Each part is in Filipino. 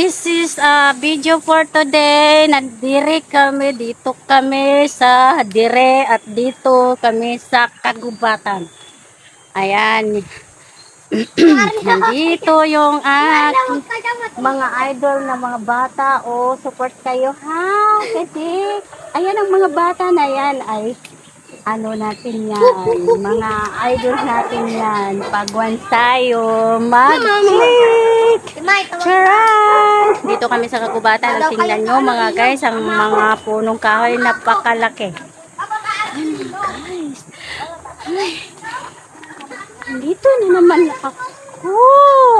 this is a video for today. Nandire kami, dito kami sa Dire at dito kami sa Kagubatan. Ayan. Nandito yung aking mga idol na mga bata. O, support kayo ha. Kasi, ayan ang mga bata na yan ay ano natin yan, mga idol natin yan. Pag once tayo mag-click. Charan! Dito kami sa Kagubatan. Tingnan nyo mga guys, ang mga punong kahoy napakalaki. Guys, dito na naman ako.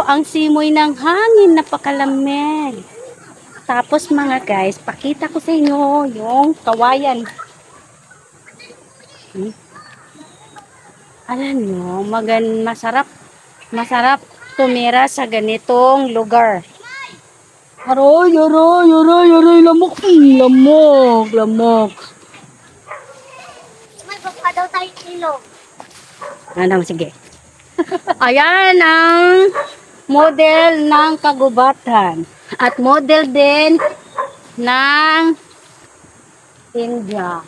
Ang simoy ng hangin, napakalamig. Tapos mga guys, pakita ko sa inyo yung kawayan. Alam nyo, masarap tumira sa ganitong lugar. Aroy, lamok. Lamok. May baka daw tayong ilog. Ano, sige. Ayan ang model ng Kagubatan. At model din ng India.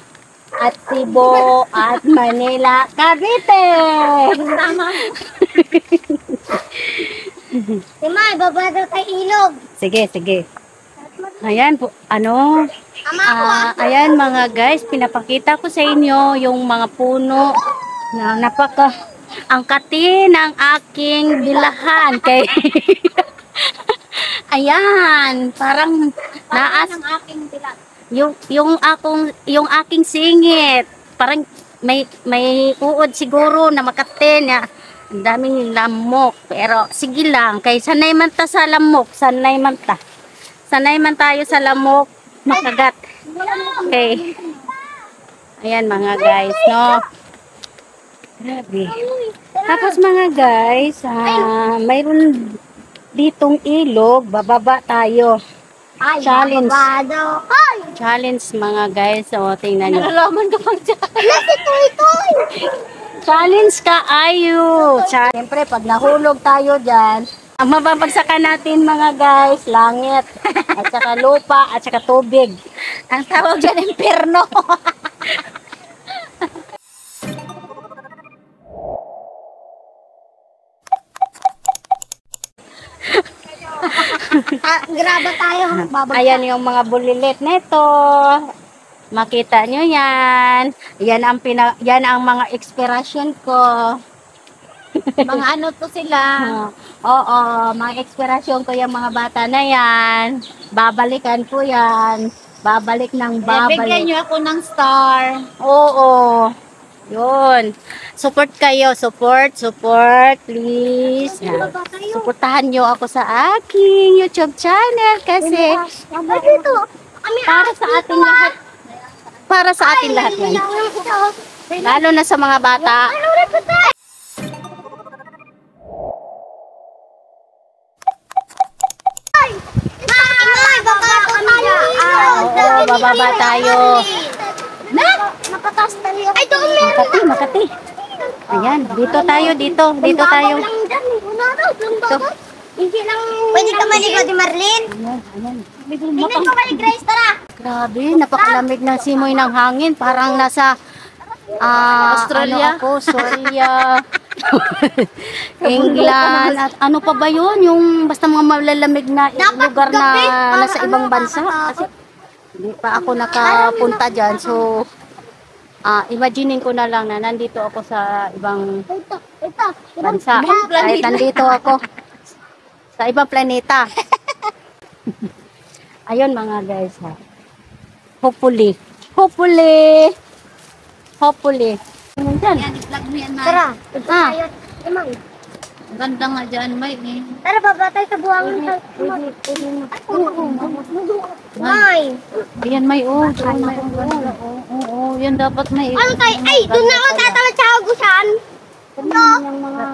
At Cebu at Manila, Cavite. Tama. May baba daw tayong ilog. Sige. Ayan po, ano? Ayan mga guys, pinapakita ko sa inyo yung mga puno na angkati ng aking bilahan kay ayan, parang naas ng aking bilat. yung aking singit, parang may uod siguro na makatin ya. Ang daming lamok, pero sige lang, kay sanay man ta sa lamok, sanay man tayo sa lamok, makagat. Okay. Ayan mga guys, no. Grabe. Tapos mga guys, mayroon ditong ilog, bababa tayo. Challenge. Challenge mga guys. O, tingnan nyo. Nalalaman ka pang Challenge ka, ayo. Siyempre, pag nahulog tayo dyan, ang mababagsakan natin mga guys, langit, at saka lupa, at saka tubig. Ang tawag dyan, impyerno. Graba tayo. Ayan yung mga bulilit nito. Makita nyo yan. Yan ang mga inspirasyon ko. Mga ano to sila. Oo, mga inspirasyon ko yung mga bata na yan. Babalikan ko yan. Babalik ng babalik. Bigyan nyo ako ng star. Oo. Yun. Support kayo. Support, please. Supportahan nyo ako sa aking YouTube channel kasi para sa ating lahat yan. Lalo na sa mga bata. Oo, bababa tayo. Ay, doon meron. Makati. Ayan, dito tayo. Dito. Hindi lang. Pwede ka maligo di Marlene? Ayan. Tingnan ko kay Grace, tara. Grabe, napakalamig ng simoy ng hangin. Parang nasa Australia? Australia, England, at ano pa ba yun? Yung basta mga malalamig na lugar na nasa ibang bansa. Kasi hindi pa ako nakapunta dyan. So, imaginein ko na lang na nandito ako sa ibang bansa. Kahit nandito ako sa ibang planeta. Ayun mga guys, ha. Hopefully. Yan. I-vlog mo yan, Tara. Ganda nga dyan, May. Tara, baba tayo sa buhangin. May. Yan may yan dapat may. Ano tayo? Ay, doon na ako tatawid sa Agusan.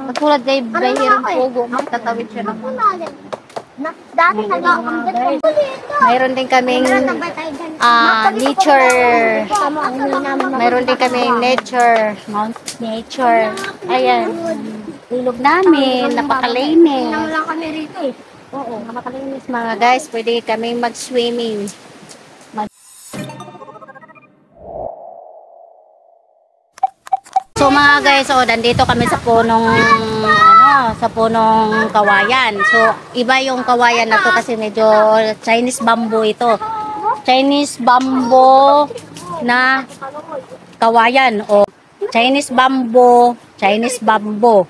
Katulad kay Bahirong Pugo, magtatawid siya ng Dati mayroon din kaming nature. Mayroon din kaming nature. Mount Nature. Ayan. Ilog namin. Napakalinis. Lang kami rito eh. Oo, makakalinis mga guys. Pwede kami mag-swimming. So mga guys, nandito kami sa punong sa punong kawayan. So iba yung kawayan na to kasi medyo Chinese bamboo ito. Chinese bamboo na kawayan o Chinese bamboo, Chinese bamboo.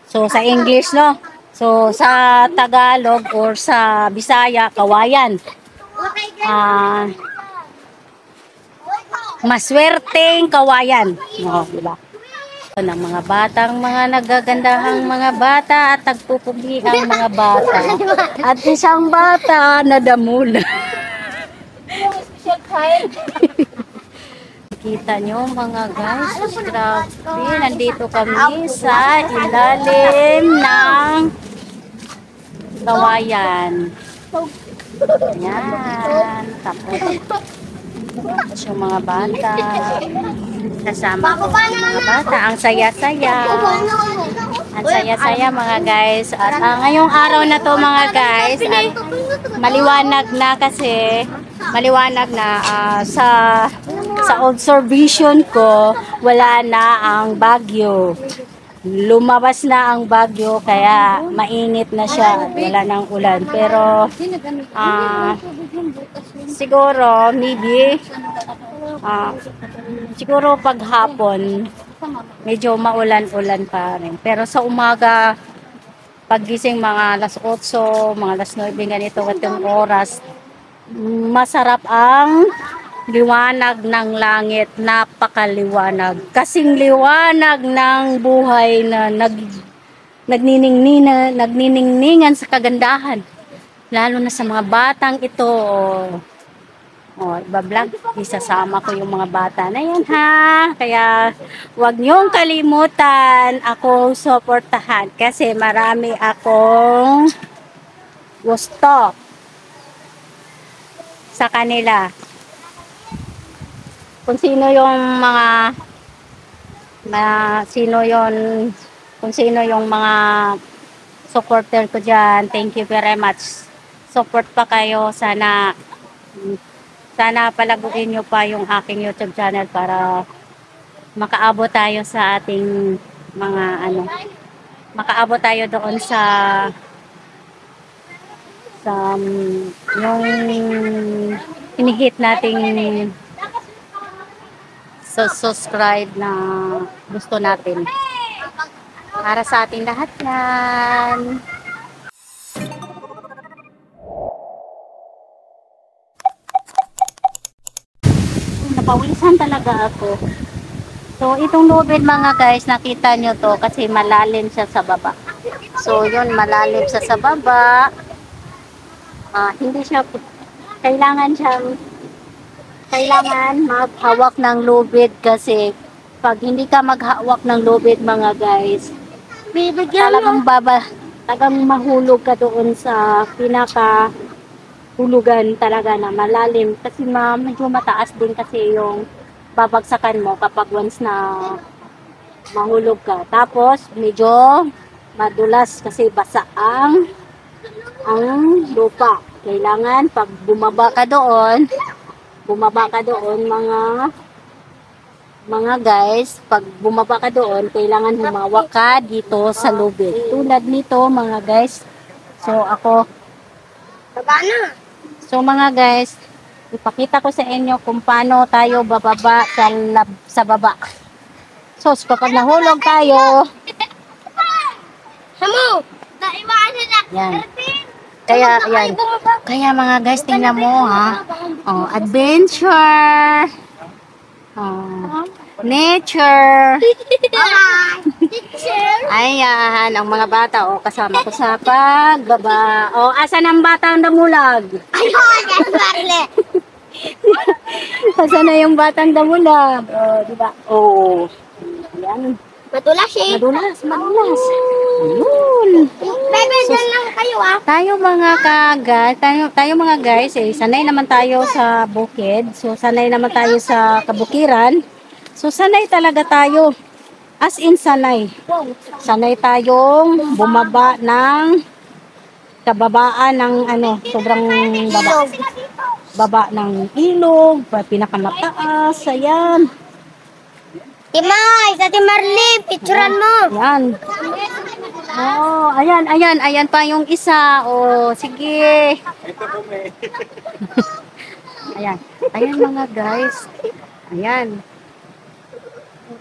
So sa English no. So sa Tagalog or sa Bisaya kawayan. Maswerteng kawayan. Diba? Ng mga batang, mga nagagandahang mga bata at tagpupugi ang mga bata. At isang bata na damula. Kita nyo mga guys, grabe, nandito kami sa ilalim ng kawayan. Ayan, tapos yung mga bata. Kasama ko yung mga bata. Ang saya-saya. Ang saya-saya mga guys. At ngayong araw na to mga guys, at maliwanag na kasi, maliwanag na sa observation ko, wala na ang bagyo. Lumabas na ang bagyo kaya mainit na siya. Wala nang ulan. Pero siguro maybe siguro paghapon medyo maulan-ulan pa rin. Pero sa umaga paggising mga alas 8, mga alas 9 ganito itong oras, masarap ang liwanag ng langit, napakaliwanag. Kasing liwanag ng buhay na nagniningningan sa kagandahan. Lalo na sa mga batang ito. Iba-vlog, isasama ko yung mga bata na yan ha. Kaya huwag niyong kalimutan akong suportahan kasi marami akong gusto sa kanila. Kung sino yung kung sino yung mga supporter ko dyan, thank you very much. Support pa kayo, sana palaguin nyo pa yung aking YouTube channel para makaabot tayo sa ating mga makaabot tayo doon sa yung hinihit nating subscribe na gusto natin para sa ating lahat yan. Napawisan talaga ako. So itong lubid mga guys, nakita nyo to kasi malalim siya sa baba. So yun, malalim siya sa baba. Hindi siya kailangan maghawak ng lubid kasi pag hindi ka maghawak ng lubid mga guys, talagang mahulog ka doon sa pinaka hulugan talaga na malalim kasi medyo mataas din kasi yung babagsakan mo kapag once na mahulog ka. Tapos medyo madulas kasi basa ang lupa. Kailangan pag bumaba ka doon mga guys, pag bumaba ka doon, kailangan humawak ka dito sa lubid. Tulad nito mga guys. So mga guys, ipakita ko sa inyo kung paano tayo bababa sa baba. So kapag nahulog tayo, yan. Kaya mga guys, tingnan mo ha. Adventure. Nature. Ayan, ang mga bata kasama ko sa pagbaba. Asan ang batang damulag? Asan na yung batang damulag? Diba? Ayan. Madulas eh. Madulas. Ayun. Bebe, dyan lang kayo Tayo mga guys, sanay naman tayo sa bukid. So, sanay naman tayo sa kabukiran. So, sanay talaga tayo. As in, sanay. Sanay tayong bumaba ng kababaan ng ano, sobrang baba. Baba ng ilog, pinakamataas, ayan. Timay, sa Timarlin, picturean mo. Ayan. Oh, ayan pa yung isa. Oh, sige. Ayan mga guys. Ayan.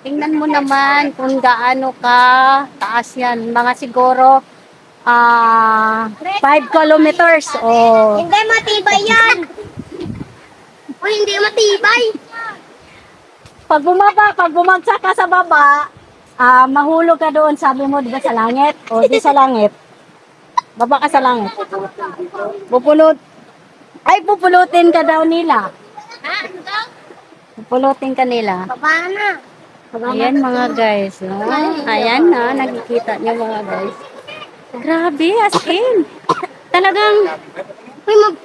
Tingnan mo naman kung gaano ka taas yan. Mga siguro 5 kilometers. Oh. Hindi matibay yan. O hindi matibay. Pag bumagsak ka sa baba, mahulog ka doon, sabi mo, di ba sa langit? O di sa langit. Baba ka sa langit. Pupulutin ka daw nila. Pupulutin ka nila. Baba na. Ayan mga guys. Ayan na, nakikita niyo mga guys. Grabe, as in. Talagang,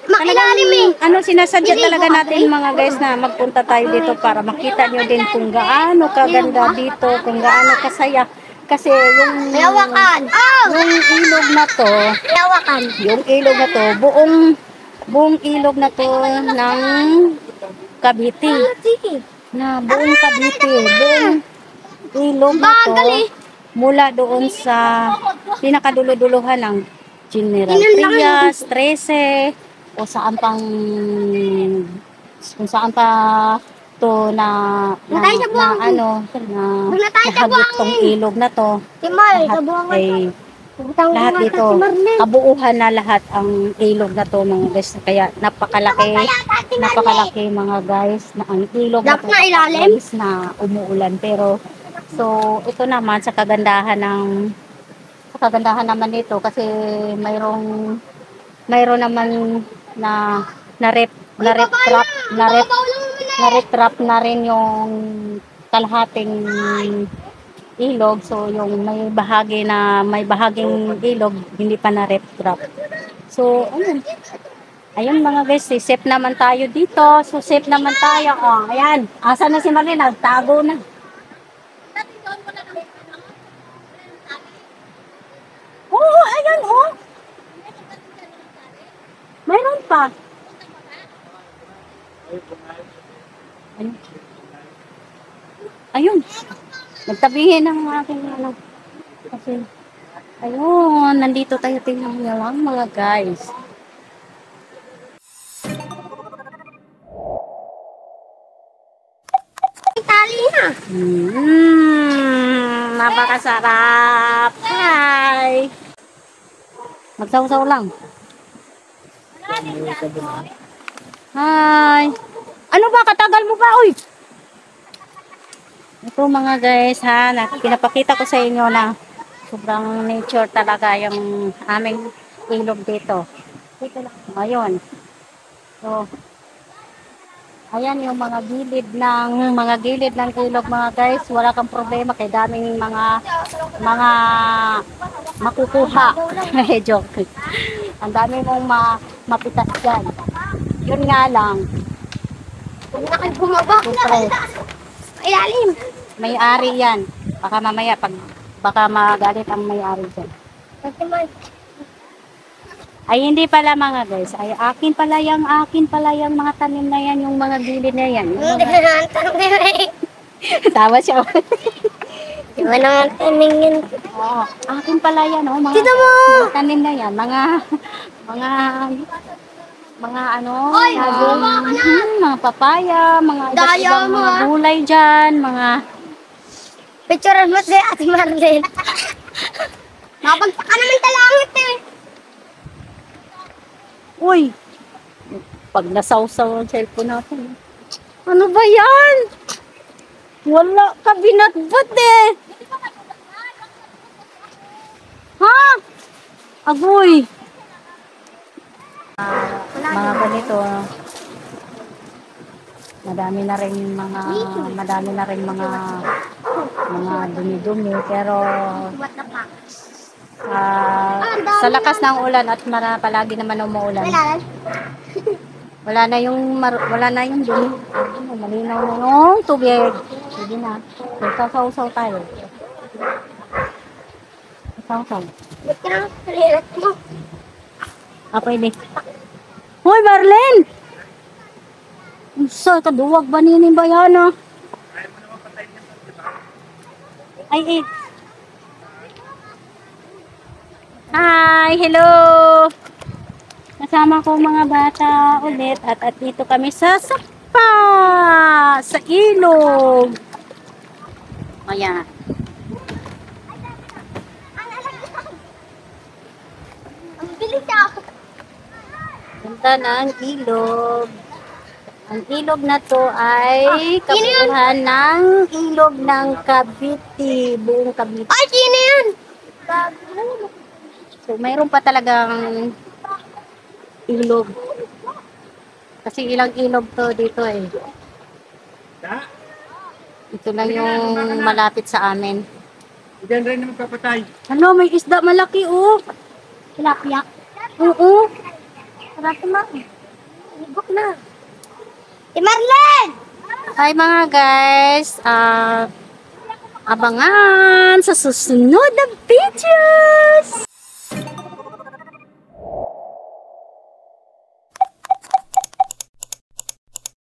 Makilalim eh. sinasadya talaga natin mga guys na magpunta tayo dito para makita nyo din kung gaano kaganda dito, kung gaano kasaya. Kasi yung Lawakan. yung ilog na to, Lawakan. yung ilog na to, buong ilog na to ng Cavite. Buong Cavite, buong ilog na to, mula doon sa pinakadulo-duluhan ng General Trias, 13, o saan pang, kung saan pa to nahagip tong ilog na to. Timay, Lahat dito, kabuuhan na lahat ang ilog na to mga guys. Kaya napakalaki mga guys, na ang ilog na to guys, na umuulan. Pero, so, ito naman sa kagandahan naman nito kasi mayroon naman na retrap na rin yung kalahating ilog. So yung may bahaging ilog hindi pa na retrap. So ayun mga guys, safe naman tayo dito. So safe naman tayo. Oh, ayan. Asa na si Marlene? Nagtago na. Oo, ayan, oh. Mayroon pa. Ayun. Nagtabihin ng aking ano. Kasi, ayun, nandito tayo, tingnan nyo lang mga guys. Tali na. Napakasarap. Hi. Magsaw-saw lang. Hi. Ano ba? Katagal mo ba? Uy. Ito mga guys ha. Pinapakita ko sa inyo na sobrang nature talaga yung aming ilog dito. Ayun. So, ayan yung mga gilid ng ilog mga guys. Wala kang problema kay daming mga makukuha. Joke. Ang dami mong mapitas dyan. Yun nga lang. Huwag na kayo bumaba. Ilalim. May-ari yan. Baka mamaya baka magalit ang may-ari dyan. Ay hindi pala mga guys. Ay akin pala yung mga tanim na yan, yung mga gilid na yan. Hindi ka naman tanim. Tawa siya. Di ba naman tanim yun? Oo, akin pala yan, oh, mga tanim na yan, mga ano, Oy, bumaba ka na! mga papaya, mga Daya ibang mo, mga ah. gulay dyan, mga Picturean mo si Ate Marlene. Mapagpaka naman talangit eh. uy, pag nasawsaw ang cellphone natin. Ano ba yan? Wala ka binatbat eh. Ha? Agoy. Mga ganito. Madami na rin mga dumi-dumi pero What the fuck? sa lakas ng ulan at palagi naman umuulan. Wala na yung dumi. Malinaw na yung tubig. Sige na. Sasaw-saw tayo. Sasaw-saw. Ba't ka naman kalirat mo? Ah, pwede. Hoy, Marlene! Unsa kaduwag ba nini bayana? Ay, eh. Hi, hello! Kasama ko mga bata ulit at dito kami sa sapa! Sa ilog! Ayan. Ang bilis ako. Punta ng ilog. Ang ilog na to ay kabuuhan ng ilog ng Cavite. Buong Cavite. Ay, sino yun? So, mayroon pa talagang ilog. Kasi ilang ilog to dito eh. Ito lang yung malapit sa amin. Diyan rin naman papatay. Ano, may isda malaki oh. Tilapia. Oo. Sarap na. Ibok na. Si Marlene! Hi mga guys. Abangan sa susunod na video.